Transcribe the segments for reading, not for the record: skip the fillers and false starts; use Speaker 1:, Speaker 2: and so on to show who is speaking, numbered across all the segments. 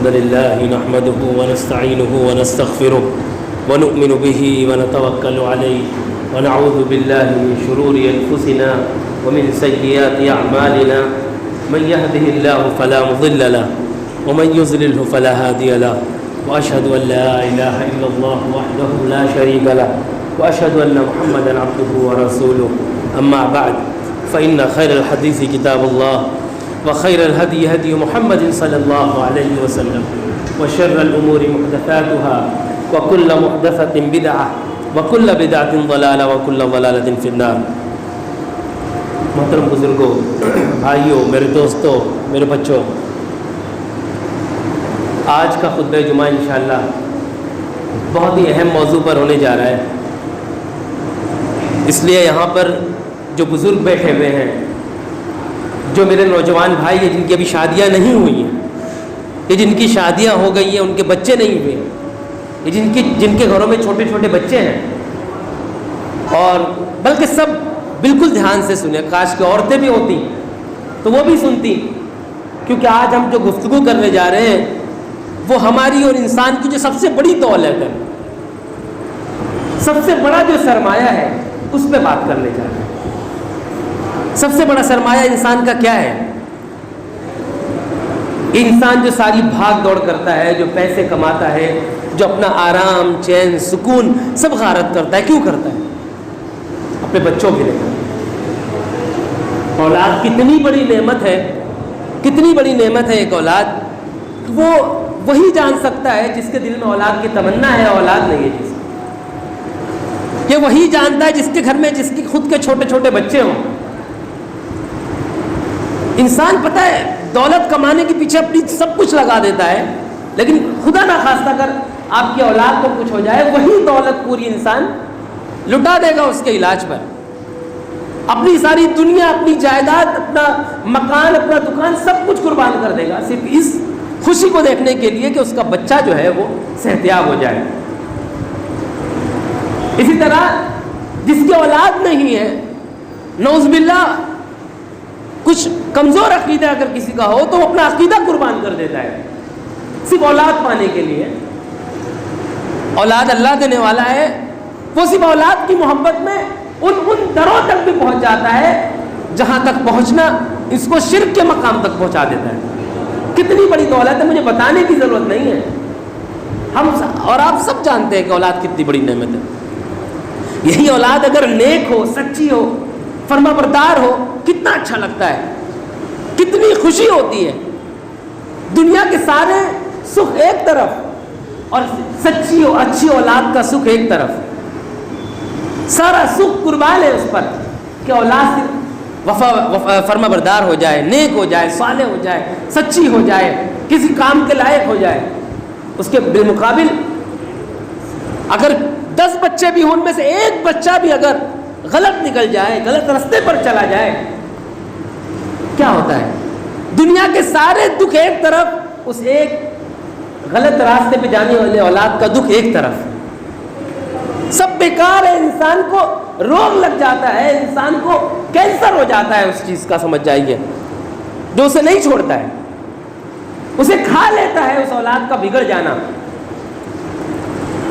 Speaker 1: الحمد لله نحمده ونستعينه ونستغفره ونؤمن به ونتوكل عليه ونعوذ بالله من شرور أنفسنا ومن سيئات أعمالنا من يهده الله فلا مضل له ومن يضلله فلا هادي له وأشهد أن لا إله إلا الله وحده لا شريك له وأشهد أن محمدا عبده ورسوله أما بعد فإن خير الحديث كتاب الله وخير الهدي هدي محمد صلى الله عليه وسلم وشر الأمور محدثاتها وكل محدثة بدعة وكل بدعة ضلالة وكل ضلالة في النار. محترم بزرگوں، بھائیوں، میرے دوستوں، میرے بچوں، آج کا خطبہ جمعہ انشاءاللہ بہت ہی اہم موضوع پر ہونے جا رہا ہے. اس لیے یہاں پر جو بزرگ بیٹھے ہوئے ہیں، جو میرے نوجوان بھائی ہیں جن کی ابھی شادیاں نہیں ہوئی ہیں، یہ جن کی شادیاں ہو گئی ہیں ان کے بچے نہیں ہوئے، یہ جن کے گھروں میں چھوٹے چھوٹے بچے ہیں، اور بلکہ سب بالکل دھیان سے سنیں. کاش کہ عورتیں بھی ہوتی تو وہ بھی سنتی، کیونکہ آج ہم جو گفتگو کرنے جا رہے ہیں وہ ہماری اور انسان کی جو سب سے بڑی دولت ہے، سب سے بڑا جو سرمایہ ہے، اس پہ بات کرنے جا رہے ہیں. سب سے بڑا سرمایہ انسان کا کیا ہے؟ انسان جو ساری بھاگ دوڑ کرتا ہے، جو پیسے کماتا ہے، جو اپنا آرام، چین، سکون سب غارت کرتا ہے. کیوں کرتا ہے؟ اپنے بچوں کے لیے. اولاد کتنی بڑی نعمت ہے، کتنی بڑی نعمت ہے ایک اولاد. وہ وہی جان سکتا ہے جس کے دل میں اولاد کی تمنا ہے، اولاد نہیں ہے جس کی. یہ وہی جانتا ہے جس کے گھر میں جس کی خود کے چھوٹے چھوٹے بچے ہوں. انسان پتہ ہے دولت کمانے کے پیچھے اپنی سب کچھ لگا دیتا ہے، لیکن خدا نخواستہ اگر آپ کی اولاد کو کچھ ہو جائے، وہی دولت پوری انسان لٹا دے گا اس کے علاج پر. اپنی ساری دنیا، اپنی جائیداد، اپنا مکان، اپنا دکان سب کچھ قربان کر دے گا صرف اس خوشی کو دیکھنے کے لیے کہ اس کا بچہ جو ہے وہ صحتیاب ہو جائے. اسی طرح جس کی اولاد نہیں ہے، نعوذ باللہ کچھ کمزور عقیدہ اگر کسی کا ہو تو وہ اپنا عقیدہ قربان کر دیتا ہے صرف اولاد پانے کے لیے. اولاد اللہ دینے والا ہے، وہ صرف اولاد کی محبت میں ان دروں تک بھی پہنچ جاتا ہے جہاں تک پہنچنا اس کو شرک کے مقام تک پہنچا دیتا ہے. کتنی بڑی دولت ہے، مجھے بتانے کی ضرورت نہیں ہے. ہم اور آپ سب جانتے ہیں کہ اولاد کتنی بڑی نعمت ہے. یہی اولاد اگر نیک ہو، سچی ہو، فرما بردار ہو، کتنا اچھا لگتا ہے، کتنی خوشی ہوتی ہے. دنیا کے سارے سکھ ایک طرف اور سچی اور اچھی اولاد کا سکھ ایک طرف. سارا سکھ قربان ہے اس پر کہ اولاد فرما بردار ہو جائے، نیک ہو جائے، صالح ہو جائے، سچی ہو جائے، کسی کام کے لائق ہو جائے. اس کے بالمقابل اگر 10 بچے بھی ہوں، ان میں سے ایک بچہ بھی اگر غلط نکل جائے، غلط راستے پر چلا جائے، کیا ہوتا ہے؟ دنیا کے سارے دکھ ایک طرف، اس ایک غلط راستے پہ جانے والے اولاد کا دکھ ایک طرف. سب بیکار ہے. انسان کو روگ لگ جاتا ہے، انسان کو کینسر ہو جاتا ہے اس چیز کا، سمجھ جائیے، جو اسے نہیں چھوڑتا ہے، اسے کھا لیتا ہے اس اولاد کا بگڑ جانا.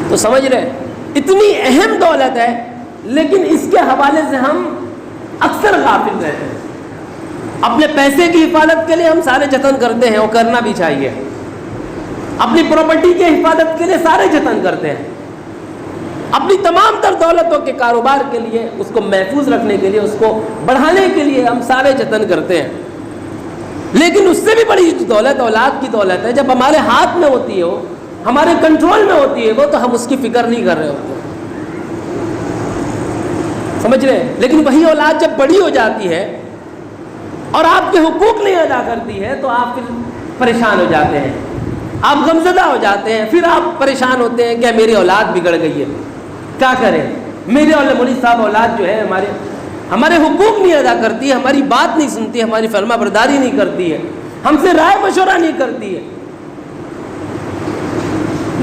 Speaker 1: تو سمجھ رہے، اتنی اہم دولت ہے، لیکن اس کے حوالے سے ہم اکثر غافل رہتے ہیں. اپنے پیسے کی حفاظت کے لیے ہم سارے جتن کرتے ہیں، اور کرنا بھی چاہیے. اپنی پراپرٹی کی حفاظت کے لیے سارے جتن کرتے ہیں. اپنی تمام تر دولتوں کے کاروبار کے لیے، اس کو محفوظ رکھنے کے لیے، اس کو بڑھانے کے لیے ہم سارے جتن کرتے ہیں. لیکن اس سے بھی بڑی دولت اولاد کی دولت ہے. جب ہمارے ہاتھ میں ہوتی ہے، وہ ہمارے کنٹرول میں ہوتی ہے، وہ تو ہم اس کی فکر نہیں کر رہے ہوتے، سمجھ رہے ہیں. لیکن وہی اولاد جب بڑی ہو جاتی ہے اور آپ کے حقوق نہیں ادا کرتی ہے تو آپ پھر پریشان ہو جاتے ہیں، آپ غمزدہ ہو جاتے ہیں. پھر آپ پریشان ہوتے ہیں کہ میری اولاد بگڑ گئی ہے، کیا کریں. میرے مولوی صاحب اولاد جو ہے ہمارے حقوق نہیں ادا کرتی ہے، ہماری بات نہیں سنتی ہے، ہماری فرما برداری نہیں کرتی ہے، ہم سے رائے مشورہ نہیں کرتی ہے.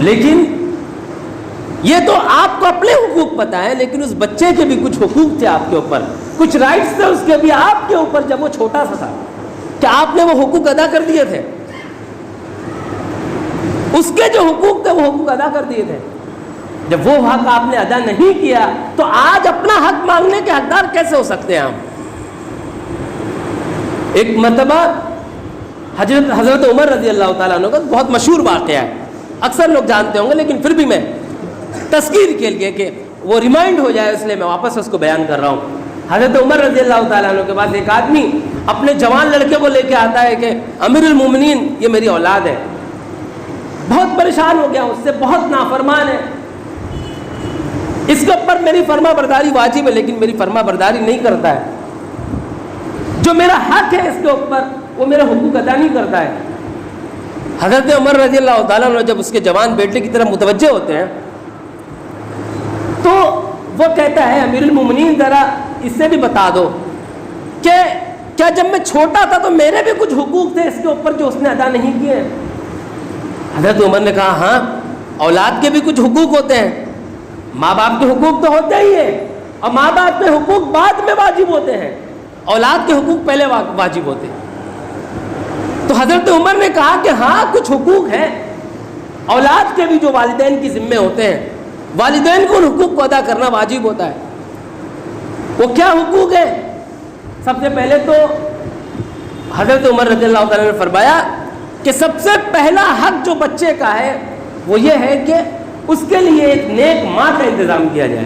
Speaker 1: لیکن یہ تو آپ کو اپنے حقوق پتہ ہے، لیکن اس بچے کے بھی کچھ حقوق تھے آپ کے اوپر، کچھ رائٹس تھے اس کے بھی آپ کے اوپر جب وہ چھوٹا سا تھا. کیا آپ نے وہ حقوق ادا کر دیے تھے؟ اس کے جو حقوق تھے وہ حقوق ادا کر دیے تھے. جب وہ حق آپ نے ادا نہیں کیا تو آج اپنا حق مانگنے کے حقدار کیسے ہو سکتے ہیں آپ؟ ایک مرتبہ حضرت عمر رضی اللہ تعالیٰ عنہ کا بہت مشہور واقعہ ہے, اکثر لوگ جانتے ہوں گے, لیکن پھر بھی میں تذکیر کے لیے کہ وہ ریمائنڈ ہو جائے اس لیے میں واپس اس کو بیان کر رہا ہوں. حضرت عمر رضی اللہ تعالیٰ عنہ کے پاس ایک آدمی اپنے جوان لڑکے کو لے کے آتا ہے کہ امیر المومنین یہ میری اولاد ہے, بہت پریشان ہو گیا, اس سے بہت نافرمان ہے, اس کے اوپر میری فرما برداری واجب ہے لیکن میری فرما برداری نہیں کرتا ہے, جو میرا حق ہے اس کے اوپر وہ میرا حقوق ادا نہیں کرتا ہے. حضرت عمر رضی اللہ تعالیٰ عنہ جب اس کے جوان بیٹے کی طرف متوجہ ہوتے ہیں تو وہ کہتا ہے امیر المومنین ذرا اس سے بھی بتا دو کہ کیا جب میں چھوٹا تھا تو میرے بھی کچھ حقوق تھے اس کے اوپر جو اس نے ادا نہیں کیے. حضرت عمر نے کہا ہاں اولاد کے بھی کچھ حقوق ہوتے ہیں, ماں باپ کے حقوق تو ہوتے ہی ہیں اور ماں باپ کے حقوق بعد میں واجب ہوتے ہیں, اولاد کے حقوق پہلے واجب ہوتے ہیں. تو حضرت عمر نے کہا کہ ہاں کچھ حقوق ہیں اولاد کے بھی جو والدین کی ذمے ہوتے ہیں, والدین کو ان حقوق کو ادا کرنا واجب ہوتا ہے. وہ کیا حقوق ہیں؟ سب سے پہلے تو حضرت عمر رضی اللہ تعالیٰ نے فرمایا کہ سب سے پہلا حق جو بچے کا ہے وہ یہ ہے کہ اس کے لیے ایک نیک ماں کا انتظام کیا جائے.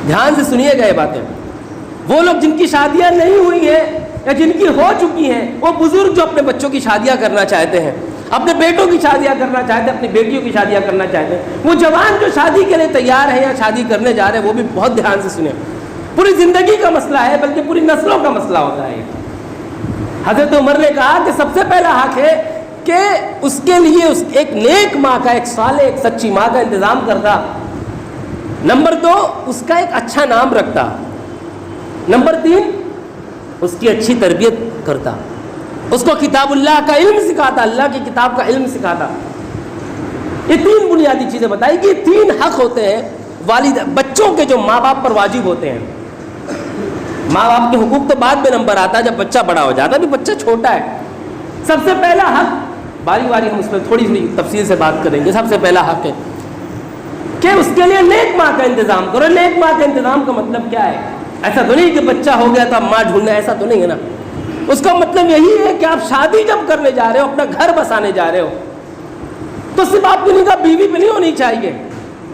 Speaker 1: دھیان سے سنیے گا یہ باتیں. وہ لوگ جن کی شادیاں نہیں ہوئی ہیں یا جن کی ہو چکی ہیں, وہ بزرگ جو اپنے بچوں کی شادیاں کرنا چاہتے ہیں, اپنے بیٹوں کی شادیاں کرنا چاہتے ہیں, اپنی بیٹیوں کی شادیاں کرنا چاہتے ہیں, وہ جوان جو شادی کے لیے تیار ہے یا شادی کرنے جا رہے ہیں وہ بھی بہت دھیان سے سنیں. پوری زندگی کا مسئلہ ہے بلکہ پوری نسلوں کا مسئلہ ہوتا ہے. حضرت عمر نے کہا کہ سب سے پہلا حق ہے کہ اس کے لیے ایک نیک ماں کا, ایک صالح ایک سچی ماں کا انتظام کرتا. نمبر 2 اس کا ایک اچھا نام رکھتا. نمبر 3 اس کی اچھی تربیت کرتا, اس کو کتاب اللہ کا علم سکھاتا, اللہ کی کتاب کا علم سکھاتا. یہ 3 بنیادی چیزیں بتائی کہ یہ 3 حق ہوتے ہیں بچوں کے جو ماں باپ پر واجب ہوتے ہیں. ماں باپ کے حقوق تو بعد میں نمبر آتا ہے جب بچہ بڑا ہو جاتا ہے, ابھی بچہ چھوٹا ہے. سب سے پہلا حق, باری باری ہم اس میں تھوڑی سی تفصیل سے بات کریں گے. سب سے پہلا حق ہے کہ اس کے لیے نیک ماں کا انتظام کرو. نیک ماں کا انتظام کا مطلب کیا ہے؟ ایسا تو نہیں کہ بچہ ہو گیا تو اب ماں ڈھونڈنا, ایسا تو نہیں ہے نا. اس کا مطلب یہی ہے کہ آپ شادی جب کرنے جا رہے ہو, اپنا گھر بسانے جا رہے ہو, تو صرف آپ کی نگاہ بیوی پہ نہیں ہونی چاہیے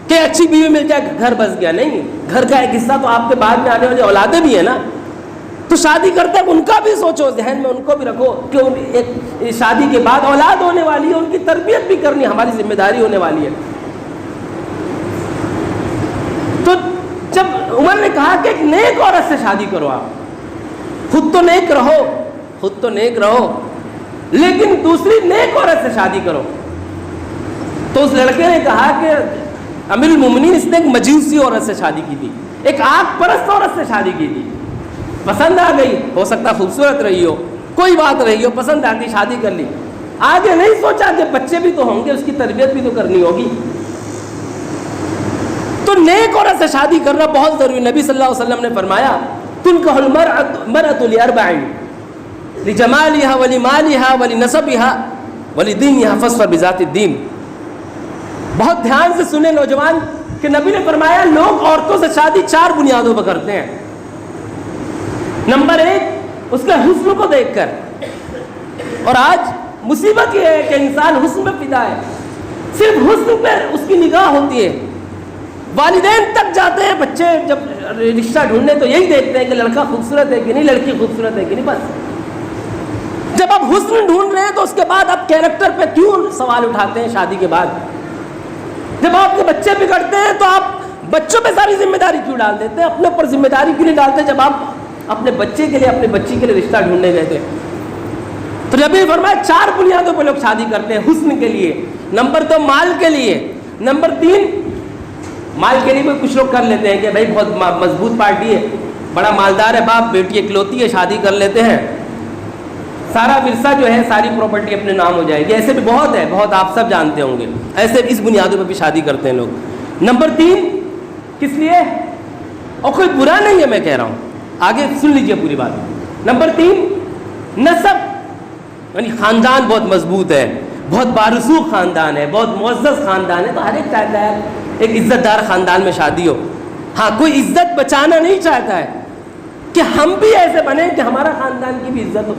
Speaker 1: کہ اچھی بیوی مل جائے گھر بس گیا. نہیں, گھر کا ایک حصہ تو آپ کے بعد میں آنے والی اولادیں بھی ہیں نا. تو شادی کرتے ہیں ان کا بھی سوچو, ذہن میں ان کو بھی رکھو کہ ایک شادی کے بعد اولاد ہونے والی ہے, ان کی تربیت بھی کرنی ہماری ذمہ داری ہونے والی ہے. تو جب عمر نے کہا کہ ایک نیک عورت سے شادی کرو, آپ خود تو نیک رہو لیکن دوسری نیک عورت سے شادی کرو. تو اس لڑکے نے کہا کہ امیر المومنین اس نے ایک مجوسی عورت سے شادی کی تھی, ایک آگ پرست عورت سے شادی کی تھی. پسند آ گئی, ہو سکتا خوبصورت رہی ہو, کوئی بات رہی ہو, پسند آ گئی, شادی کر لی. آگے نہیں سوچا کہ بچے بھی تو ہوں گے, اس کی تربیت بھی تو کرنی ہوگی. تو نیک عورت سے شادی کرنا بہت ضروری. نبی صلی اللہ علیہ وسلم نے فرمایا تنکح المرأة لأربع لجمالها ولمالها ولنسبها ولدينها فاظفر بذات الدين. بہت دھیان سے سنیں نوجوان کہ نبی نے فرمایا لوگ عورتوں سے شادی 4 بنیادوں پر کرتے ہیں. نمبر 1 اس کے حسن کو دیکھ کر, اور آج مصیبت یہ ہے کہ انسان حسن میں فدا ہے, صرف حسن پہ اس کی نگاہ ہوتی ہے. والدین تک جاتے ہیں بچے جب رشتہ ڈھونڈنے تو یہی دیکھتے ہیں کہ لڑکا خوبصورت ہے کہ نہیں, لڑکی خوبصورت ہے کہ نہیں. بس جب آپ حسن ڈھونڈ رہے ہیں تو اس کے بعد آپ کیریکٹر پہ کیوں سوال اٹھاتے ہیں شادی کے بعد؟ جب آپ کے بچے بگڑتے ہیں تو آپ بچوں پہ ساری ذمہ داری کیوں ڈال دیتے ہیں؟ اپنے اوپر ذمہ داری کیوں نہیں ڈالتے جب آپ اپنے بچے کے لیے, اپنے بچی کے لیے رشتہ ڈھونڈنے گئے تھے؟ تو نبی نے فرمایا 4 بنیادوں پہ لوگ شادی کرتے ہیں. حسن کے لیے, نمبر 2 مال کے لیے, نمبر 3 مال کے لیے بھی کچھ لوگ کر لیتے ہیں کہ بھائی بہت مضبوط پارٹی ہے, بڑا مالدار ہے باپ, بیٹی اکلوتی ہے, شادی کر لیتے ہیں, سارا ورثہ جو ہے ساری پراپرٹی اپنے نام ہو جائے گی. ایسے بھی بہت ہے, بہت آپ سب جانتے ہوں گے. ایسے اس بنیادوں پہ بھی شادی کرتے ہیں لوگ. نمبر 3 کس لیے, اور کوئی برا نہیں ہے میں کہہ رہا ہوں, آگے سن لیجئے پوری بات. نمبر 3 نسب, یعنی خاندان بہت مضبوط ہے, بہت بارسوخ خاندان ہے, بہت معزز خاندان ہے, تو ہر ایک چاہتا ہے ایک عزت دار خاندان میں شادی ہو. ہاں, کوئی عزت بچانا نہیں چاہتا ہے کہ ہم بھی ایسے بنیں کہ ہمارا خاندان کی بھی عزت ہو,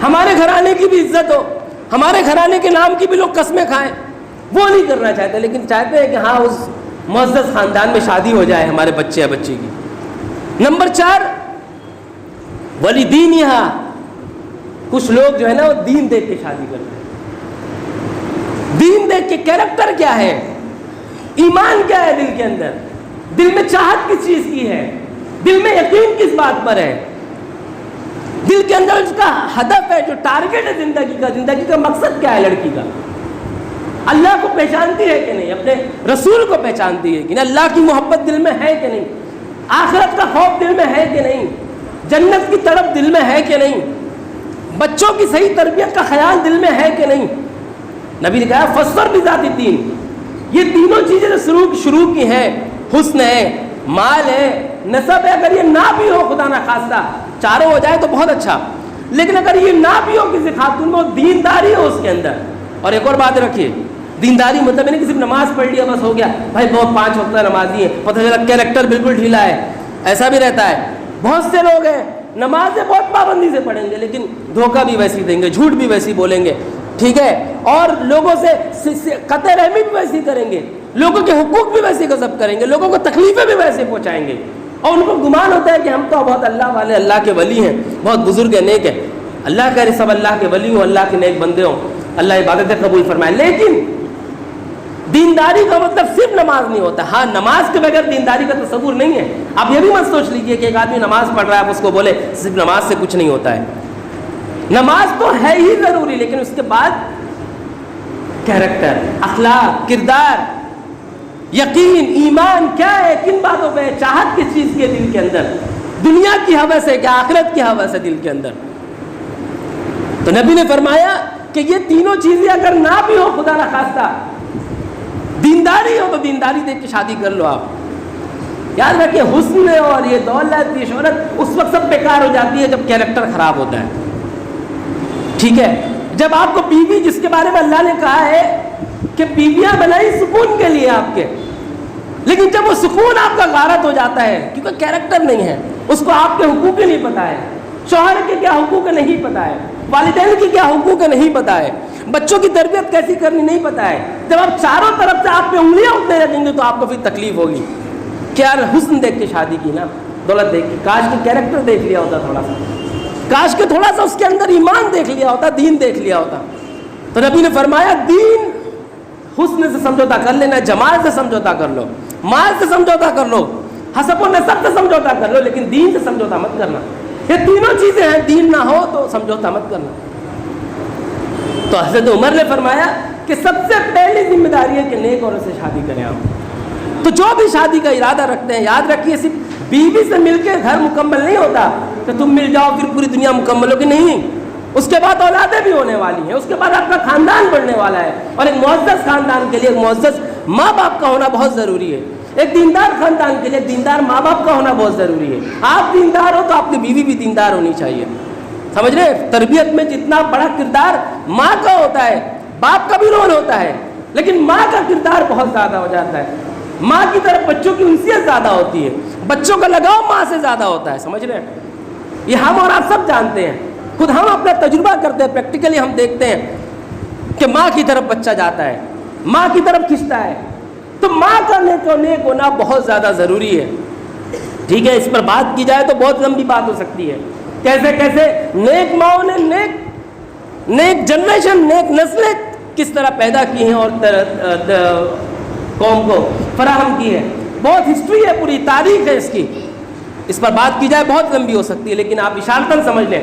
Speaker 1: ہمارے گھرانے کی بھی عزت ہو, ہمارے گھرانے کے نام کی بھی لوگ قسمیں کھائیں. وہ نہیں کرنا چاہتے, لیکن چاہتے ہیں کہ ہاں اس معزز خاندان میں شادی ہو جائے ہمارے بچے یا بچی کی. نمبر 4, ولی دین. یہاں کچھ لوگ جو ہے نا وہ دین دیکھ کے شادی کرتے ہیں. دین دیکھ کے, کیریکٹر کیا ہے, ایمان کیا ہے دل کے اندر, دل میں چاہت کس چیز کی ہے, دل میں یقین کس بات پر ہے, دل کے اندر اس کا ہدف ہے, جو ٹارگٹ ہے زندگی کا مقصد کیا ہے لڑکی کا. اللہ کو پہچانتی ہے کہ نہیں, اپنے رسول کو پہچانتی ہے کہ نہیں, اللہ کی محبت دل میں ہے کہ نہیں, آخرت کا خوف دل میں ہے کہ نہیں, جنت کی طرف دل میں ہے کہ نہیں, بچوں کی صحیح تربیت کا خیال دل میں ہے کہ نہیں. نبی نے کہا فَاصْبِرْ بِذَاتِ الدِّینِ. یہ تینوں چیزیں جو شروع کی ہیں, حسن ہے, مال ہے, نسب ہے, اگر یہ نہ بھی ہو خدا نہ خواستہ, چاروں ہو جائے تو بہت اچھا, لیکن اگر یہ نہ بھی ہو کسی خاتون میں, دینداری ہو اس کے اندر. اور ایک اور بات رکھیے, دینداری مطلب نہیں کہ صرف نماز پڑھ لیا بس ہو گیا, بھائی بہت 5 وقت نمازی ہے, پتہ چلا کیریکٹر بالکل ڈھیلا ہے. ایسا بھی رہتا ہے, بہت سے لوگ ہیں نمازیں بہت پابندی سے پڑھیں گے لیکن دھوکہ بھی ویسی دیں گے, جھوٹ بھی ویسی بولیں گے, ٹھیک ہے, اور لوگوں سے قطع رحمی بھی ویسی کریں گے, لوگوں کے حقوق بھی ویسے غصب کریں گے, لوگوں کو تکلیفیں بھی ویسے پہنچائیں گے, اور ان کو گمان ہوتا ہے کہ ہم تو بہت اللہ والے, اللہ کے ولی ہیں, بہت بزرگ ہیں, نیک ہیں. اللہ کہہ رہے سب اللہ کے ولی ہوں, اللہ کے نیک بندے ہوں, اللہ عبادتیں قبول فرمائے. لیکن دینداری کا مطلب صرف نماز نہیں ہوتا. ہاں, نماز کے بغیر دینداری کا تصور نہیں ہے. آپ یہ بھی مت سوچ لیجئے کہ ایک آدمی نماز پڑھ رہا ہے, آپ اس کو بولے صرف نماز سے کچھ نہیں ہوتا ہے. نماز تو ہے ہی ضروری, لیکن اس کے بعد کیریکٹر, اخلاق, کردار, یقین, ایمان کیا ہے, کن باتوں پہ, چاہت کس چیز کی دل کے اندر, دنیا کی ہوس ہے کیا, آخرت کی ہوس ہے دل کے اندر. تو نبی نے فرمایا کہ یہ تینوں چیزیں اگر نہ بھی ہو خدا نہ خواستہ, دینداری ہو تو دینداری دیکھ کے شادی کر لو. آپ یاد رکھیں, حسن اور یہ دولت, یہ شہرت اس وقت سب بیکار ہو جاتی ہے جب کیریکٹر خراب ہوتا ہے. ٹھیک ہے, جب آپ کو بیوی, جس کے بارے میں اللہ نے کہا ہے کہ بیویاں بنائی سکون کے لیے آپ کے, لیکن جب وہ سکون آپ کا غارت ہو جاتا ہے کیونکہ کیریکٹر نہیں ہے, اس کو آپ کے حقوق ہی نہیں پتہ ہے, شوہر کے کیا حقوق نہیں پتہ ہے, والدین کی کیا حقوق نہیں پتہ ہے, بچوں کی تربیت کیسی کرنی نہیں پتہ ہے, جب آپ چاروں طرف سے آپ پہ انگلیاں اٹھنے لگیں گے تو آپ کو پھر تکلیف ہوگی. کیا حسن دیکھ کے شادی کی نا, دولت دیکھ کے, کاش کے کیریکٹر دیکھ لیا ہوتا تھوڑا سا, کاش کے تھوڑا سا اس کے اندر ایمان دیکھ لیا ہوتا, دین دیکھ لیا ہوتا. تو نبی نے فرمایا دین, حسن سے سمجھوتا کر لینا, جمال سے سمجھوتا کر لو, مال سے سمجھوتا کر لو, حسب و نسب سے سمجھوتا کر لو, لیکن دین سے سمجھوتا مت کرنا. یہ تینوں چیزیں ہیں, دین نہ ہو تو سمجھوتا مت کرنا. تو حضرت عمر نے فرمایا کہ سب سے پہلی ذمہ داری ہے کہ نیک عورت سے شادی کریں آپ. تو جو بھی شادی کا ارادہ رکھتے ہیں, یاد رکھیے صرف بیوی سے مل کے گھر مکمل نہیں ہوتا کہ تم مل جاؤ پھر پوری دنیا مکمل ہوگی, نہیں. اس کے بعد اولادیں بھی ہونے والی ہیں, اس کے بعد آپ کا خاندان بڑھنے والا ہے, اور ایک معزز خاندان کے لیے ایک معزز ماں باپ کا ہونا بہت ضروری ہے. ایک دیندار خاندان کے لیے ایک دیندار ماں باپ کا ہونا بہت ضروری ہے. آپ دیندار ہو تو آپ کی بیوی بھی دیندار ہونی چاہیے. سمجھ رہے ہیں, تربیت میں جتنا بڑا کردار ماں کا ہوتا ہے, باپ کا بھی رول ہوتا ہے, لیکن ماں کا کردار بہت زیادہ ہو جاتا ہے. ماں کی طرف بچوں کی انسیت زیادہ ہوتی ہے, بچوں کا لگاؤ ماں سے زیادہ ہوتا ہے. سمجھ رہے ہیں, یہ ہم اور آپ سب جانتے ہیں, خود ہم اپنا تجربہ کرتے ہیں, پریکٹیکلی ہم دیکھتے ہیں کہ ماں کی طرف بچہ جاتا ہے, ماں کی طرف کھنچتا ہے. تو ماں کا نیک ہونا بہت زیادہ ضروری ہے. ٹھیک ہے, اس پر بات کی جائے تو بہت لمبی بات ہو سکتی ہے. کیسے کیسے نیک ماؤں نے نیک جنریشن, نیک نسلیں کس طرح پیدا کی ہیں اور قوم کو فراہم کی ہے. بہت ہسٹری ہے, پوری تاریخ ہے اس کی, اس پر بات کی جائے بہت لمبی ہو سکتی ہے, لیکن آپ اشارتاً سمجھ لیں.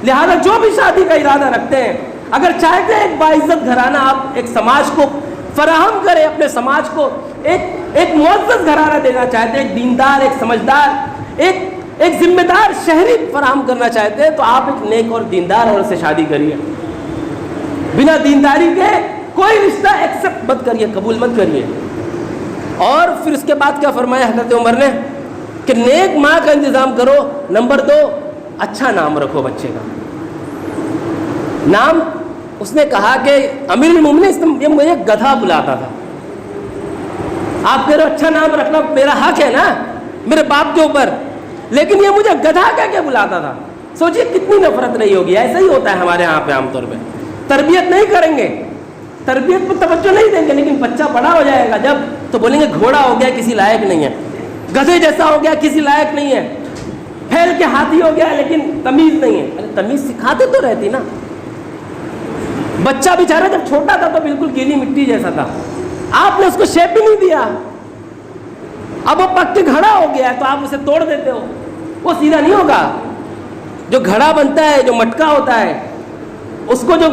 Speaker 1: لہذا جو بھی شادی کا ارادہ رکھتے ہیں, اگر چاہتے ہیں ایک باعزت گھرانہ آپ ایک سماج کو فراہم کریں, اپنے سماج کو ایک معزز گھرانہ دینا چاہتے ہیں, ایک دیندار, ایک سمجھدار, ایک ذمہ دار شہری فراہم کرنا چاہتے ہیں, تو آپ ایک نیک اور دیندار عورت سے شادی کریے. بنا دینداری کے کوئی رشتہ ایکسپٹ مت کریے, قبول مت کریے. اور پھر اس کے بعد کیا فرمایا حضرت عمر نے کہ نیک ماں کا انتظام کرو. نمبر 2, اچھا نام رکھو بچے کا. نام اس نے کہا کہ امیر المومنین یہ مجھے گدھا بلاتا تھا. آپ کہہ رہے ہو اچھا نام رکھنا میرا حق ہے نا میرے باپ کے اوپر, لیکن یہ مجھے گدھا کہہ کے بلاتا تھا. سوچئے کتنی نفرت نہیں ہوگی. ایسا ہی ہوتا ہے ہمارے یہاں پہ عام طور پہ. تربیت نہیں کریں گے, تربیت پر توجہ نہیں دیں گے, لیکن بچہ بڑا ہو جائے گا جب تو بولیں گے گھوڑا ہو گیا کسی لائق نہیں ہے, گدھے جیسا ہو گیا کسی لائق نہیں ہے, پھیل کے ہاتھی ہو گیا لیکن تمیز نہیں ہے. ارے تمیز سکھاتے تو رہتی نا. بچہ بیچارہ جب چھوٹا تھا تو بالکل گیلی مٹی جیسا تھا, آپ نے اس کو شیپ بھی نہیں دیا. اب وہ پک کے گھڑا ہو گیا ہے تو آپ اسے توڑ دیتے ہو, وہ سیدھا نہیں ہوگا. جو گھڑا بنتا ہے, جو مٹکا ہوتا ہے, اس کو جو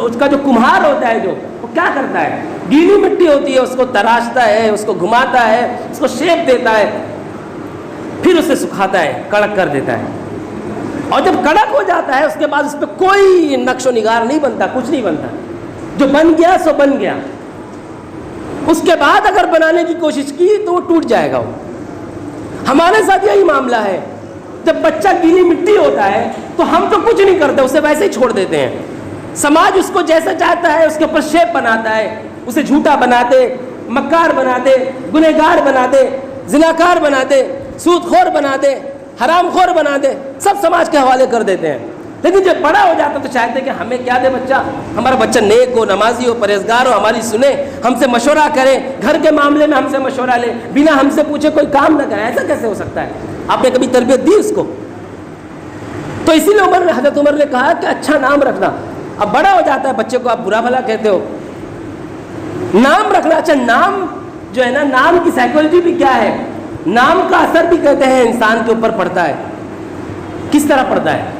Speaker 1: اس کا جو کمہار ہوتا ہے, جو وہ کیا کرتا ہے, گیلی مٹی ہوتی ہے اس کو تراشتا ہے, اس کو گھماتا ہے, اس کو شیپ دیتا ہے, پھر اسے سکھاتا ہے, کڑک کر دیتا ہے. اور جب کڑک ہو جاتا ہے اس کے بعد اس پہ کوئی نقش و نگار نہیں بنتا, کچھ نہیں بنتا. جو بن گیا سو بن گیا. اس کے بعد اگر بنانے کی کوشش کی تو وہ ٹوٹ جائے گا. وہ ہمارے ساتھ یہی معاملہ ہے. جب بچہ گیلی مٹی ہوتا ہے تو ہم تو کچھ نہیں کرتے, اسے ویسے ہی چھوڑ دیتے ہیں. سماج اس کو جیسا چاہتا ہے اس کے اوپر شیپ بناتا ہے, اسے جھوٹا بنا دے, مکار بنا دے, گنہگار بنا دے, زناکار بنا دے, سود خور بنا دے, حرام خور بنا دے, سب سماج کے حوالے کر دیتے ہیں. لیکن جب بڑا ہو جاتا تو چاہتے ہیں کہ ہمیں کیا دے بچہ, ہمارا بچہ نیک ہو, نمازی ہو, پرہیزگار ہو, ہماری سنے, ہم سے مشورہ کرے, گھر کے معاملے میں ہم سے مشورہ لے, بنا ہم سے پوچھے کوئی کام نہ کرے. ایسا کیسے ہو سکتا ہے؟ آپ نے کبھی تربیت دی اس کو؟ تو اسی لیے حضرت عمر نے کہا کہ اچھا نام رکھنا. اب بڑا ہو جاتا ہے بچے کو آپ برا بھلا کہتے ہو. نام رکھنا, اچھا نام جو ہے نا, نام کی سائیکولوجی بھی کیا ہے, نام کا اثر بھی کہتے ہیں انسان کے اوپر پڑتا ہے. کس طرح پڑتا ہے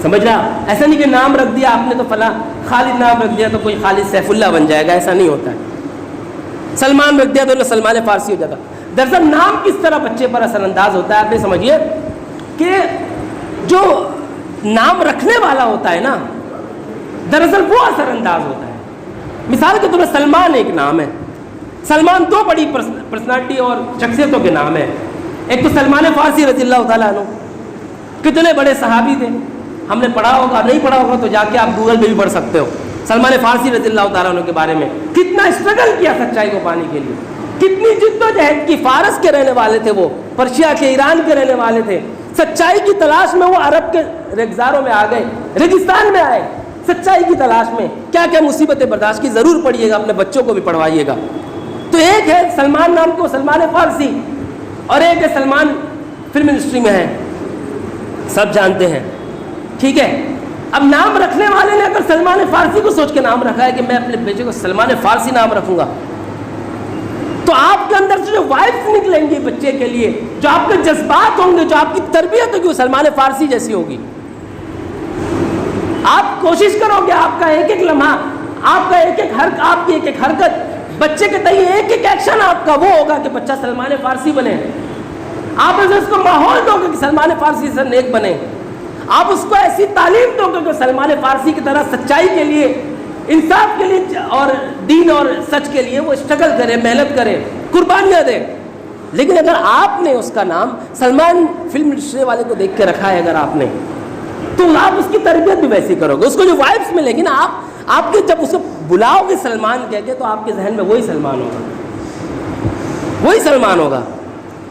Speaker 1: سمجھ رہا؟ ایسا نہیں کہ نام رکھ دیا آپ نے تو فلاں خالد نام رکھ دیا تو کوئی خالد سیف اللہ بن جائے گا, ایسا نہیں ہوتا ہے. سلمان رکھ دیا تو سلمان فارسی ہو جاتا. دراصل نام کس طرح بچے پر اثر انداز ہوتا ہے, آپ نے سمجھیے کہ جو نام رکھنے والا ہوتا ہے نا, دراصل وہ اثر انداز ہوتا ہے. مثال کے طور پر سلمان ایک نام ہے. سلمان دو بڑی پرسنالٹی اور شخصیتوں کے نام ہے. ایک تو سلمان فارسی رضی اللہ تعالیٰ عنہ, کتنے بڑے صحابی تھے. ہم نے پڑھا ہوگا, نہیں پڑھا ہوگا تو جا کے آپ گوگل پہ بھی پڑھ سکتے ہو. سلمان فارسی رضی اللہ تعالیٰ عنہ کے بارے میں کتنا اسٹرگل کیا سچائی کو پانے کے لیے, کتنی جد و جہد کی. فارس کے رہنے والے تھے وہ, پرشیا کے, ایران کے رہنے والے تھے. سچائی کی تلاش میں وہ عرب کے ریگزاروں میں آ گئے, ریگستان میں آئے سچائی کی تلاش میں. کیا کیا مصیبتیں برداشت کی, ضرور پڑھیے گا, اپنے بچوں کو بھی پڑھوائیے گا. تو ایک ہے سلمان نام کو, سلمان فارسی, اور ایک ہے سلمان فلم انڈسٹری میں ہے, سب جانتے ہیں. ٹھیک ہے, اب نام رکھنے والے نے اگر سلمان فارسی کو سوچ کے نام رکھا ہے کہ میں اپنے بیٹے کو سلمان فارسی نام رکھوں گا, تو آپ کے اندر سے جو وائبس نکلیں گی بچے کے لیے, جو آپ کے جذبات ہوں گے, جو آپ کی تربیت ہوگی, وہ سلمان فارسی جیسی ہوگی. آپ کوشش کرو گے آپ کا ایک ایک لمحہ, آپ کا ایک ایک آپ کی ایک ایک حرکت, بچے کے تئیں ایک ایک ایکشن آپ کا وہ ہوگا کہ بچہ سلمان فارسی بنے. آپ اس کو ماحول دو گے کہ سلمان فارسی سے نیک بنے. آپ اس کو ایسی تعلیم دو گے کہ سلمان فارسی کی طرح سچائی کے لیے, انصاف کے لیے اور دین اور سچ کے لیے وہ اسٹرگل کرے, محنت کرے, قربانیاں دے. لیکن اگر آپ نے اس کا نام سلمان فلم انڈسٹری والے کو دیکھ کے رکھا ہے اگر آپ نے, تو آپ اس کی تربیت بھی ویسی کرو گے. اس کو جو وائبس ملیں گی نا, آپ کے جب اسے بلاؤ گے سلمان کہہ کے, تو آپ کے ذہن میں وہی سلمان ہوگا, وہی سلمان ہوگا.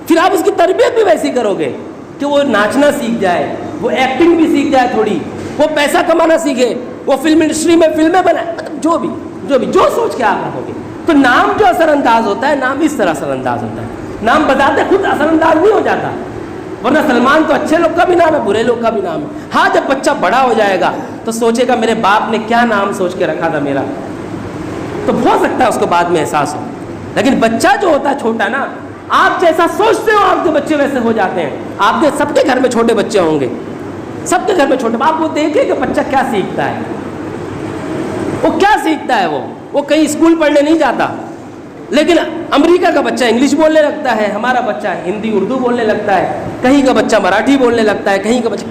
Speaker 1: پھر آپ اس کی تربیت بھی ویسی کرو گے کہ وہ ناچنا سیکھ جائے, وہ ایکٹنگ بھی سیکھ جائے تھوڑی, وہ پیسہ کمانا سیکھے, وہ فلم انڈسٹری میں فلمیں بنائے, مطلب جو سوچ کے آپ رکھو گے. تو نام جو اثر انداز ہوتا ہے, نام اس طرح اثر انداز ہوتا ہے. نام بتاتے خود اثر انداز نہیں ہو جاتا, ورنہ سلمان تو اچھے لوگ کا بھی نام ہے, برے لوگ کا بھی نام ہے. ہاں جب بچہ بڑا ہو جائے گا تو سوچے گا میرے باپ نے کیا نام سوچ کے رکھا تھا میرا, تو ہو سکتا ہے اس کو بعد میں احساس ہو. لیکن بچہ جو ہوتا ہے چھوٹا نا, آپ جیسا سوچتے ہو آپ کے بچے ویسے ہو جاتے ہیں. آپ کے سب کے گھر میں چھوٹے بچے ہوں گے, سب کے گھر میں چھوٹے. آپ وہ دیکھیں کہ بچہ کیا سیکھتا ہے, وہ کیا سیکھتا ہے. وہ کہیں اسکول پڑھنے نہیں جاتا, لیکن امریکہ کا بچہ انگلش بولنے لگتا ہے, ہمارا بچہ ہندی اردو بولنے لگتا ہے, کہیں کا بچہ مراٹھی بولنے لگتا ہے, کہیں کا بچہ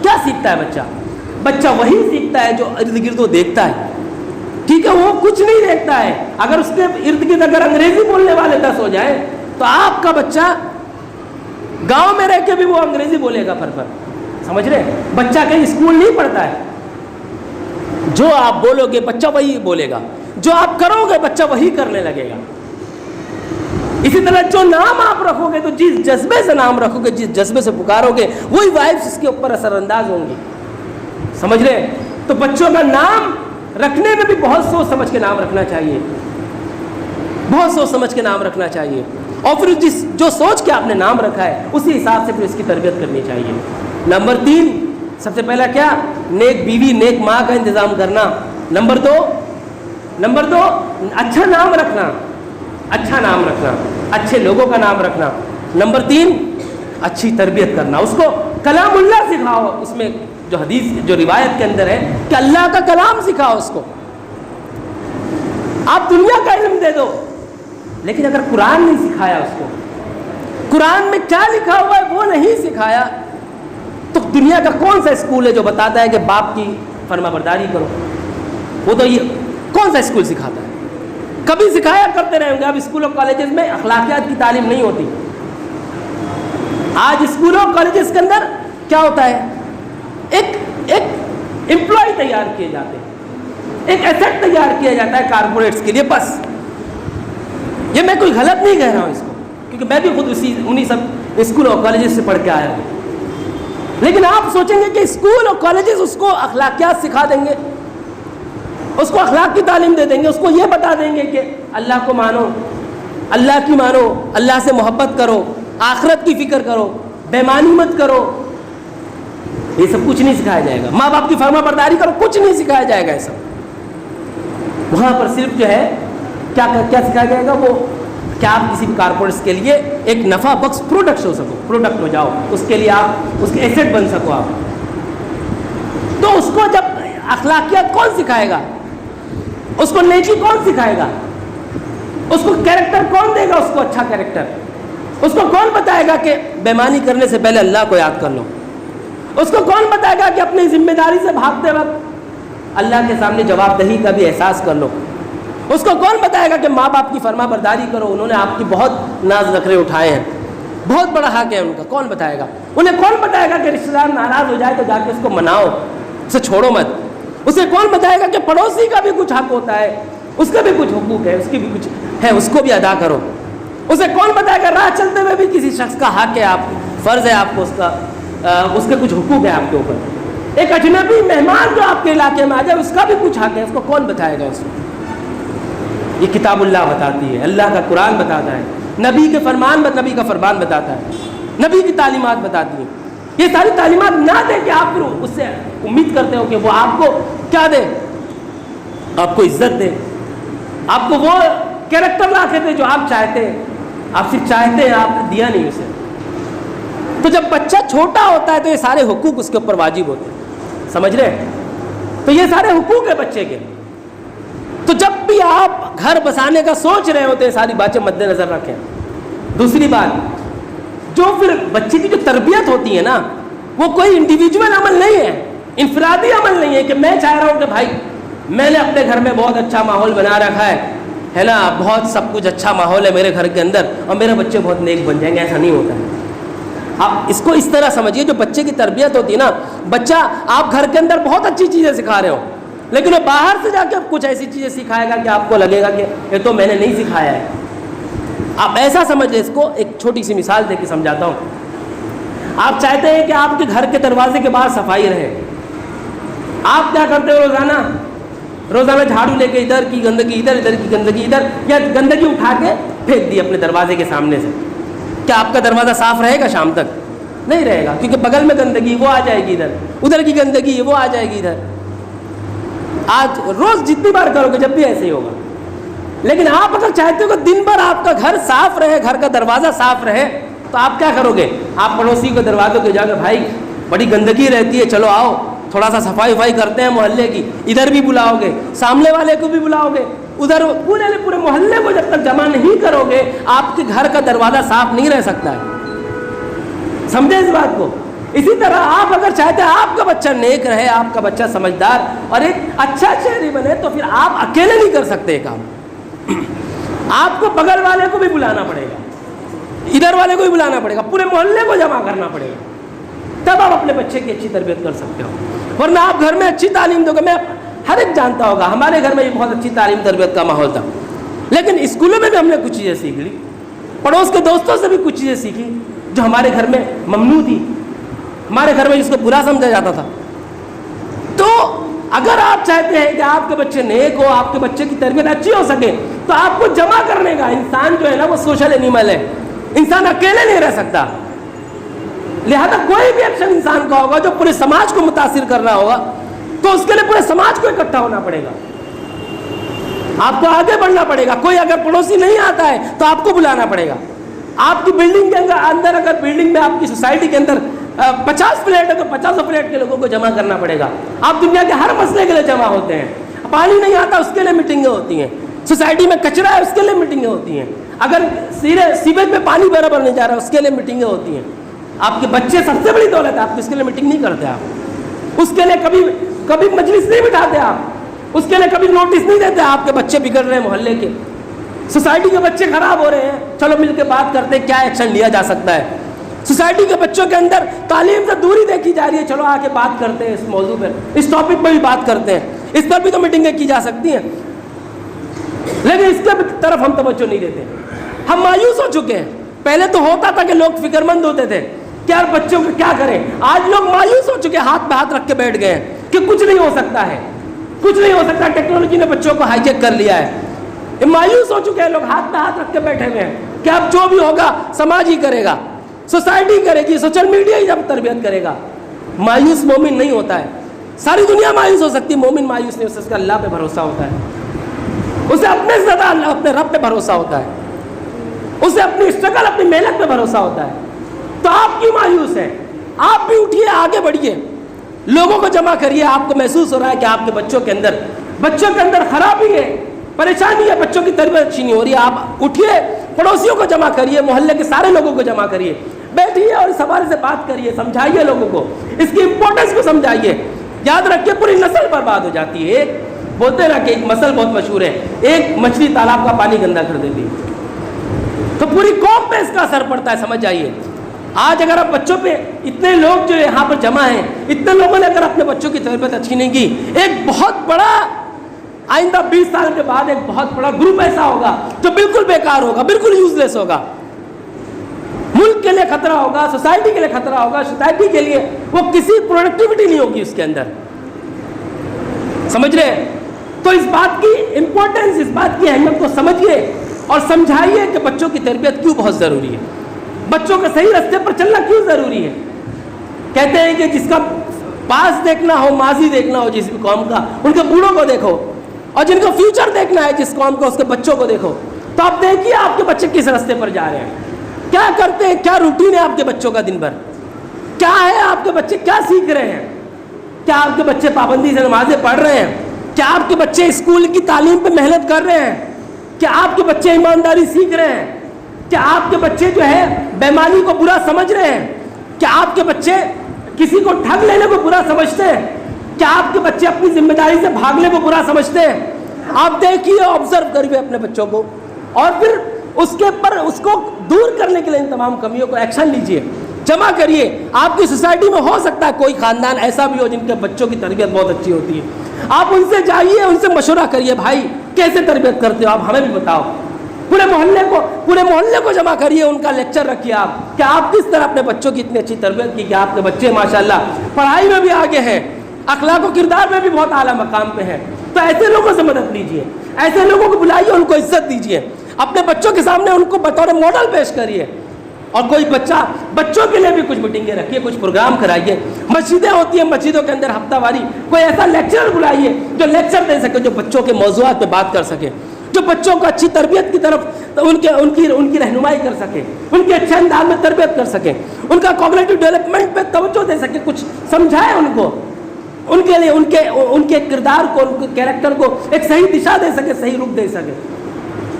Speaker 1: کیا سیکھتا ہے. بچہ وہی سیکھتا ہے جو ارد گرد وہ دیکھتا ہے. ٹھیک ہے, وہ کچھ نہیں دیکھتا ہے. اگر اس کے ارد گرد اگر انگریزی بولنے والے 10 ہو جائیں تو آپ کا بچہ گاؤں میں رہ کے بھی وہ انگریزی بولے گا. سمجھ رہے, بچہ کہیں اسکول نہیں پڑھتا ہے, جو آپ بولو گے بچہ وہی بولے گا، جو آپ کرو گے بچہ وہی کرنے لگے گا۔ اسی طرح جو نام آپ رکھو گے، تو جس جذبے سے نام رکھو گے، جس جذبے سے پکارو گے، وہی وائبس اس کے اوپر اثر انداز ہوں گی۔ سمجھ رہے؟ تو بچوں کا نام رکھنے میں بھی بہت سوچ سمجھ کے نام رکھنا چاہیے، بہت سوچ سمجھ کے نام رکھنا چاہیے، اور پھر جو سوچ کے آپ نے نام رکھا ہے اسی حساب سے پھر اس کی تربیت کرنی چاہیے۔ نمبر 3، سب سے پہلا کیا؟ نیک بیوی، نیک ماں کا انتظام کرنا۔ نمبر دو اچھا نام رکھنا، اچھا نام رکھنا، اچھے لوگوں کا نام رکھنا۔ نمبر 3، اچھی تربیت کرنا، اس کو کلام اللہ سکھاؤ۔ اس میں جو حدیث جو روایت کے اندر ہے کہ اللہ کا کلام سکھاؤ اس کو۔ آپ دنیا کا علم دے دو، لیکن اگر قرآن نہیں سکھایا اس کو، قرآن میں کیا لکھا ہوا ہے وہ نہیں سکھایا، تو دنیا کا کون سا اسکول ہے جو بتاتا ہے کہ باپ کی فرما برداری کرو؟ وہ تو یہ کون سا اسکول سکھاتا ہے؟ کبھی سکھایا کرتے رہیں گے۔ اب اسکول اور کالجز میں اخلاقیات کی تعلیم نہیں ہوتی۔ آج اسکولوں اور کالجز کے اندر کیا ہوتا ہے؟ ایک امپلائی تیار کیے جاتے ہیں، ایک ایسٹ تیار کیا جاتا ہے کارپوریٹس کے لیے، بس۔ یہ میں کوئی غلط نہیں کہہ رہا ہوں اس کو، کیونکہ میں بھی خود انہی سب اسکول اور کالجز سے پڑھ کے آیا ہوں۔ لیکن آپ سوچیں گے کہ اسکول اور کالجز اس کو اخلاقیات سکھا دیں گے، اس کو اخلاق کی تعلیم دے دیں گے، اس کو یہ بتا دیں گے کہ اللہ کو مانو، اللہ کی مانو، اللہ سے محبت کرو، آخرت کی فکر کرو، بےمانی مت کرو؟ یہ سب کچھ نہیں سکھایا جائے گا۔ ماں باپ کی فرما برداری کرو، کچھ نہیں سکھایا جائے گا یہ سب۔ وہاں پر صرف جو ہے کیا سکھایا جائے گا؟ وہ کیا آپ کسی بھی کارپوریٹس کے لیے ایک نفع بخش پروڈکٹ ہو سکو، پروڈکٹ ہو جاؤ، اس کے لیے آپ اس کے ایسٹ بن سکو آپ۔ تو اس کو جب اخلاقیات کون سکھائے گا؟ اس کو نیکی کون سکھائے گا؟ اس کو کیریکٹر کون دے گا؟ اس کو اچھا کیریکٹر اس کو کون بتائے گا کہ بےمانی کرنے سے پہلے اللہ کو یاد کر لو؟ اس کو کون بتائے گا کہ اپنی ذمہ داری سے بھاگتے وقت اللہ کے سامنے جواب دہی کا بھی احساس کر لو؟ اس کو کون بتائے گا کہ ماں باپ کی فرما برداری کرو، انہوں نے آپ کی بہت ناز نخرے اٹھائے ہیں، بہت بڑا حق ہے ان کا؟ کون بتائے گا؟ انہیں کون بتائے گا کہ رشتہ دار ناراض ہو جائے تو جا کے اس کو مناؤ، اسے چھوڑو مت؟ اسے کون بتائے گا کہ پڑوسی کا بھی کچھ حق ہوتا ہے، اس کا بھی کچھ حقوق ہے، اس کی بھی کچھ ہے، اس کو بھی ادا کرو؟ اسے کون بتائے گا راہ چلتے ہوئے بھی کسی شخص کا حق ہے، آپ فرض ہے آپ کو اس کے کچھ حقوق ہے آپ کے اوپر؟ ایک اجنبی مہمان جو آپ کے علاقے میں آ جائے اس کا بھی کچھ حق ہے، اس کو کون بتائے گا؟ اس کو یہ کتاب اللہ بتاتی ہے، اللہ کا قرآن بتاتا ہے، نبی کا فرمان بتاتا ہے، نبی کی تعلیمات بتاتی ہیں۔ یہ ساری تعلیمات نہ دے کہ آپ پھر اس سے امید کرتے ہو کہ وہ آپ کو کیا دے؟ آپ کو عزت دے، آپ کو وہ کیریکٹر لا کے دے جو آپ چاہتے ہیں۔ آپ صرف چاہتے ہیں، آپ نے دیا نہیں اسے۔ تو جب بچہ چھوٹا ہوتا ہے تو یہ سارے حقوق اس کے اوپر واجب ہوتے ہیں، سمجھ رہے ہیں؟ تو یہ سارے حقوق ہیں بچے کے۔ تو جب بھی آپ گھر بسانے کا سوچ رہے ہوتے ہیں ساری باتیں مد نظر رکھیں۔ دوسری بات، جو پھر بچے کی جو تربیت ہوتی ہے نا، وہ کوئی انڈیویجول عمل نہیں ہے، انفرادی عمل نہیں ہے کہ میں چاہ رہا ہوں کہ بھائی میں نے اپنے گھر میں بہت اچھا ماحول بنا رکھا ہے نا، بہت سب کچھ اچھا ماحول ہے میرے گھر کے اندر اور میرے بچے بہت نیک بن جائیں گے۔ ایسا نہیں ہوتا ہے۔ آپ اس کو اس طرح سمجھیے، جو بچے کی تربیت ہوتی ہے نا، بچہ آپ گھر کے اندر بہت اچھی چیزیں سکھا رہے ہو، لیکن وہ باہر سے جا کے کچھ ایسی چیزیں سکھائے گا کہ آپ کو لگے گا کہ یہ تو میں نے نہیں سکھایا ہے۔ آپ ایسا سمجھ لیں اس کو، ایک چھوٹی سی مثال دے کے سمجھاتا ہوں۔ آپ چاہتے ہیں کہ آپ کے گھر کے دروازے کے باہر صفائی رہے، آپ کیا کرتے ہو؟ روزانہ جھاڑو لے کے ادھر کی گندگی ادھر، ادھر کی گندگی ادھر، یا گندگی اٹھا کے پھینک دی اپنے دروازے کے سامنے سے۔ کیا آپ کا دروازہ صاف رہے گا شام تک؟ نہیں رہے گا، کیونکہ بغل میں گندگی وہ آ جائے گی ادھر، ادھر کی گندگی وہ آ جائے گی ادھر۔ آج روز جتنی بار کرو گے جب بھی ایسے ہی ہوگا۔ لیکن آپ اگر چاہتے ہو کہ دن بھر آپ کا گھر صاف رہے، گھر کا دروازہ صاف رہے، تو آپ کیا کرو گے؟ آپ پڑوسی کے دروازوں کے جا کے بھائی بڑی گندگی رہتی ہے، چلو آؤ تھوڑا سا صفائی وفائی کرتے ہیں محلے کی، ادھر بھی بلاؤ گے، سامنے والے کو بھی بلاؤ گے، ادھر پورے محلے کو جب تک جمع نہیں کرو گے آپ کے گھر کا دروازہ صاف نہیں رہ سکتا ہے۔ سمجھے اس بات کو؟ اسی طرح آپ اگر چاہتے ہیں آپ کا بچہ نیک رہے، آپ کا بچہ سمجھدار اور ایک اچھا شہری بنے، تو پھر آپ اکیلے نہیں کر سکتے کام، آپ کو بغل والے کو بھی بلانا پڑے گا، ادھر والے کو بھی بلانا پڑے گا، پورے محلے کو جمع کرنا پڑے گا، تب آپ اپنے بچے کی اچھی تربیت کر سکتے ہو۔ ورنہ آپ گھر میں اچھی تعلیم دو گے، ہر ایک جانتا ہوگا. ہمارے گھر میں بھی بہت اچھی تعلیم تربیت کا ماحول تھا, لیکن اسکولوں میں بھی ہم نے کچھ چیزیں سیکھ لی, پڑوس کے دوستوں سے بھی کچھ چیزیں سیکھی جو ہمارے گھر میں ممنوع تھی, ہمارے گھر میں جس کو برا سمجھا جاتا تھا. تو اگر آپ چاہتے ہیں کہ آپ کے بچے نیک ہو, آپ کے بچے کی تربیت اچھی ہو سکے, تو آپ کو جمع کرنے کا, انسان جو ہے نا وہ سوشل اینیمل ہے, انسان اکیلے نہیں رہ سکتا. لہذا کوئی بھی ایکشن انسان کا ہوگا جو پورے سماج کو متاثر کرنا ہوگا, تو اس کے لیے پورے سماج کو اکٹھا ہونا پڑے گا, آپ کو آگے بڑھنا پڑے گا. کوئی اگر پڑوسی نہیں آتا ہے تو آپ کو بلانا پڑے گا. آپ کی بلڈنگ کے اندر اگر بلڈنگ میں آپ کی سوسائٹی کے اندر 50 فلیٹ ہے تو 50 فلیٹ کے لوگوں کو جمع کرنا پڑے گا. آپ دنیا کے ہر مسئلے کے لیے جمع ہوتے ہیں. پانی نہیں آتا اس کے لیے میٹنگیں ہوتی ہیں, سوسائٹی میں کچرا ہے اس کے لیے میٹنگیں ہوتی ہیں, اگر سیویج میں پانی برابر نہیں جا رہا اس کے لیے میٹنگیں ہوتی ہیں. آپ کے بچے سب سے بڑی دولت ہے, آپ اس کے لیے میٹنگ نہیں کرتے, آپ اس کے لیے کبھی مجلس نہیں بٹھاتے, آپ اس کے لیے کبھی نوٹس نہیں دیتے. آپ کے بچے بگڑ رہے ہیں, محلے کے سوسائٹی کے بچے خراب ہو رہے ہیں, چلو مل کے بات کرتے ہیں کیا ایکشن لیا جا سکتا ہے. سوسائٹی کے بچوں کے اندر تعلیم سے دوری دیکھی جا رہی ہے, چلو آ کے بات کرتے ہیں اس موضوع پہ, اس ٹاپک پہ بھی بات کرتے ہیں, اس پر بھی تو میٹنگیں کی جا سکتی ہیں. لیکن اس کے طرف ہم توجہ نہیں دیتے. ہم مایوس ہو چکے ہیں. پہلے تو ہوتا تھا کہ لوگ فکر مند ہوتے تھے کہ یار بچوں کو کیا کریں. آج لوگ مایوس ہو چکے ہیں, ہاتھ پہ ہاتھ رکھ کے بیٹھ گئے ہیں کہ کچھ نہیں ہو سکتا ہے, کچھ نہیں ہو سکتا. ٹیکنالوجی نے بچوں کو ہائی جیک کر لیا ہے. مایوس ہو چکے ہیں لوگ, ہاتھ پہ ہاتھ رکھ کے بیٹھے ہوئے ہیں کہ اب جو بھی ہوگا سماج ہی کرے گا, سوسائٹی کرے گی, سوشل میڈیا ہی جب تربیت کرے گا. مایوس مومن نہیں ہوتا ہے. ساری دنیا مایوس ہو سکتی ہے, مومن مایوس نہیں ہو سکتا. اس کا اللہ پہ بھروسہ ہوتا ہے, اسے اپنے سے زیادہ اللہ اپنے رب پہ بھروسہ ہوتا ہے, اسے اپنی اسٹرگل اپنی محنت پہ بھروسہ ہوتا ہے. تو آپ کیوں مایوس ہیں؟ آپ بھی اٹھیے, آگے بڑھیے, لوگوں کو جمع کریے. آپ کو محسوس ہو رہا ہے کہ آپ کے بچوں کے اندر خرابی ہے, پریشانی ہے, بچوں کی تربیت اچھی نہیں ہو رہی ہے. آپ اٹھیے, پڑوسیوں کو جمع کریے, محلے کے سارے لوگوں کو جمع کریے, بیٹھیے اور اس حوالے سے بات کریے, سمجھائیے لوگوں کو, اس کی امپورٹنس کو سمجھائیے. یاد رکھیے پوری نسل برباد ہو جاتی ہے. ایک بولتے نا کہ ایک مسئلہ بہت مشہور ہے, ایک مچھلی تالاب کا پانی گندا کر دیتی تو پوری قوم پہ اس کا اثر پڑتا ہے. سمجھ جائیے. آج اگر آپ بچوں پہ, اتنے لوگ جو یہاں پر جمع ہیں, اتنے لوگوں نے اگر اپنے بچوں کی تربیت اچھی نہیں کی, ایک بہت بڑا آئندہ 20 سال کے بعد ایک بہت بڑا گروپ ایسا ہوگا جو بالکل بیکار ہوگا, بالکل یوز لیس ہوگا. ملک کے لیے خطرہ ہوگا, سوسائٹی کے لیے خطرہ ہوگا, سوسائٹی کے لیے وہ کسی پروڈکٹیوٹی نہیں ہوگی اس کے اندر. سمجھ رہے ہیں؟ تو اس بات کی امپورٹنس, اس بات کی اہمیت کو سمجھیے اور سمجھائیے کہ بچوں کی تربیت کیوں بہت ضروری ہے, بچوں کے صحیح راستے پر چلنا کیوں ضروری ہے. کہتے ہیں کہ جس کا پاس دیکھنا ہو, ماضی دیکھنا ہو جس بھی قوم کا, ان کے بوڑھوں کو دیکھو, اور جن کو فیوچر دیکھنا ہے جس قوم کو, اس کے بچوں کو دیکھو. تو آپ دیکھیے آپ کے بچے کس راستے پر جا رہے ہیں, کیا کرتے ہیں, کیا روٹین ہے آپ کے بچوں کا دن بھر, کیا ہے آپ کے بچے کیا سیکھ رہے ہیں, کیا آپ کے بچے پابندی سے نمازیں پڑھ رہے ہیں, کیا آپ کے بچے اسکول کی تعلیم پہ محنت کر رہے ہیں, کیا آپ کے بچے ایمانداری سیکھ رہے ہیں, کیا آپ کے بچے جو ہے بےمانی کو برا سمجھ رہے ہیں, کیا آپ کے بچے کسی کو ٹھگ لینے کو برا سمجھتے ہیں, کیا آپ کے بچے اپنی ذمہ داری سے بھاگنے کو برا سمجھتے ہیں. آپ دیکھیے, آبزرو کریے اپنے بچوں کو, اور پھر اس کے پر اس کو دور کرنے کے لیے ان تمام کمیوں کو ایکشن لیجیے, جمع کریے. آپ کی سوسائٹی میں ہو سکتا ہے کوئی خاندان ایسا بھی ہو جن کے بچوں کی تربیت بہت اچھی ہوتی ہے. آپ ان سے جائیے, ان سے مشورہ کریے, بھائی کیسے تربیت کرتے ہو آپ, ہمیں بھی بتاؤ. پورے محلے کو جمع کریے, ان کا لیکچر رکھیے آپ کہ آپ کس طرح اپنے بچوں کی اتنی اچھی تربیت کی کہ آپ کے بچے ماشاءاللہ پڑھائی میں بھی آگے ہیں, اخلاق و کردار میں بھی بہت اعلیٰ مقام پہ ہیں. تو ایسے لوگوں سے مدد لیجیے, ایسے لوگوں کو بلائیے, ان کو عزت دیجیے, اپنے بچوں کے سامنے ان کو بطور ماڈل پیش کریے. اور کوئی بچوں کے لیے بھی کچھ میٹنگیں رکھیے, کچھ پروگرام کرائیے. مسجدیں ہوتی ہیں, مسجدوں کے اندر ہفتہ واری کوئی ایسا لیکچرر بلائیے جو لیکچر دے سکے, جو بچوں کے موضوعات پہ بات کر سکے, جو بچوں کو اچھی تربیت کی طرف ان کی رہنمائی کر سکے, ان کے اچھے انداز میں تربیت کر سکے, ان کا کوگنیٹو ڈیولپمنٹ پہ توجہ دے سکے, کچھ سمجھائے ان کو, ان کے لیے ان کے کردار کو, ان کے کیریکٹر کو ایک صحیح دشا دے سکے, صحیح رخ دے سکے.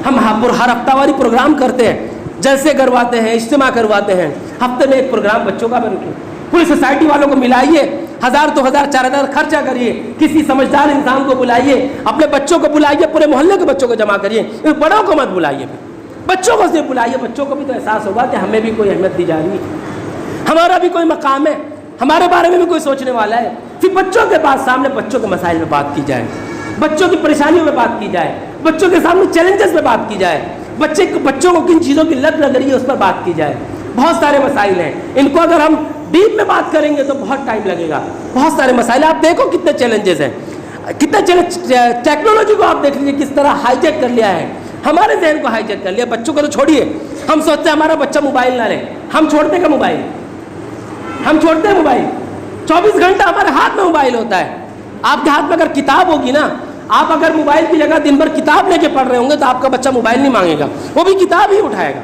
Speaker 1: ہم ہر ہفتہ واری پروگرام کرتے ہیں, جلسے کرواتے ہیں, اجتماع کرواتے ہیں, ہفتے میں ایک پروگرام بچوں کا بھی رکھیں. پوری سوسائٹی والوں کو ملائیے, 1000 2000 4000 خرچہ کریے, کسی سمجھدار انسان کو بلائیے, اپنے بچوں کو بلائیے, پورے محلے کے بچوں کو جمع کریے, بڑوں کو مت بلائیے, بچوں کو صرف بلائیے. بچوں کو بھی تو احساس ہوگا کہ ہمیں بھی کوئی اہمیت دی جا رہی ہے, ہمارا بھی کوئی مقام ہے, ہمارے بارے میں بھی کوئی سوچنے والا ہے. پھر بچوں کے پاس سامنے بچوں کے مسائل میں بات کی جائے, بچوں کی پریشانیوں میں بات کی جائے, بچوں کے سامنے چیلنجز میں بات کی جائے, بچوں کو کن چیزوں کی لت لگ رہی ہے اس پر بات کی جائے. بہت سارے مسائل ہیں, ان کو اگر ہم ڈیپ میں بات کریں گے تو بہت ٹائم لگے گا. بہت سارے مسائل, آپ دیکھو کتنے چیلنجز ہیں, کتنے ٹیکنالوجی کو آپ دیکھ لیجیے کس طرح ہائی جیک کر لیا ہے, ہمارے ذہن کو ہائی جیک کر لیا. بچوں کو تو چھوڑیے, ہم سوچتے ہیں ہمارا بچہ موبائل نہ لے, ہم چھوڑتے ہیں موبائل, ہم چھوڑتے ہیں موبائل. 24 گھنٹہ ہمارے ہاتھ میں موبائل ہوتا ہے. آپ کے ہاتھ میں اگر کتاب ہوگی نا, آپ اگر موبائل کی جگہ دن بھر کتاب لے کے پڑھ رہے ہوں گے تو آپ کا بچہ موبائل نہیں مانگے گا, وہ بھی کتاب ہی اٹھائے گا.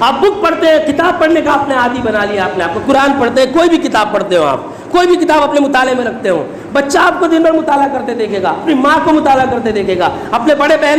Speaker 1: آپ بک پڑھتے ہیں, کتاب پڑھنے کا آپ نے عادی بنا لیا, آپ نے, آپ کو قرآن پڑھتے ہیں, کوئی بھی کتاب پڑھتے ہو, آپ کوئی بھی کتاب اپنے مطالعے میں رکھتے ہو, بچہ آپ کو دن بھر مطالعہ کرتے دیکھے گا, اپنی ماں کو مطالعہ کرتے دیکھے گا, اپنے بڑے بہن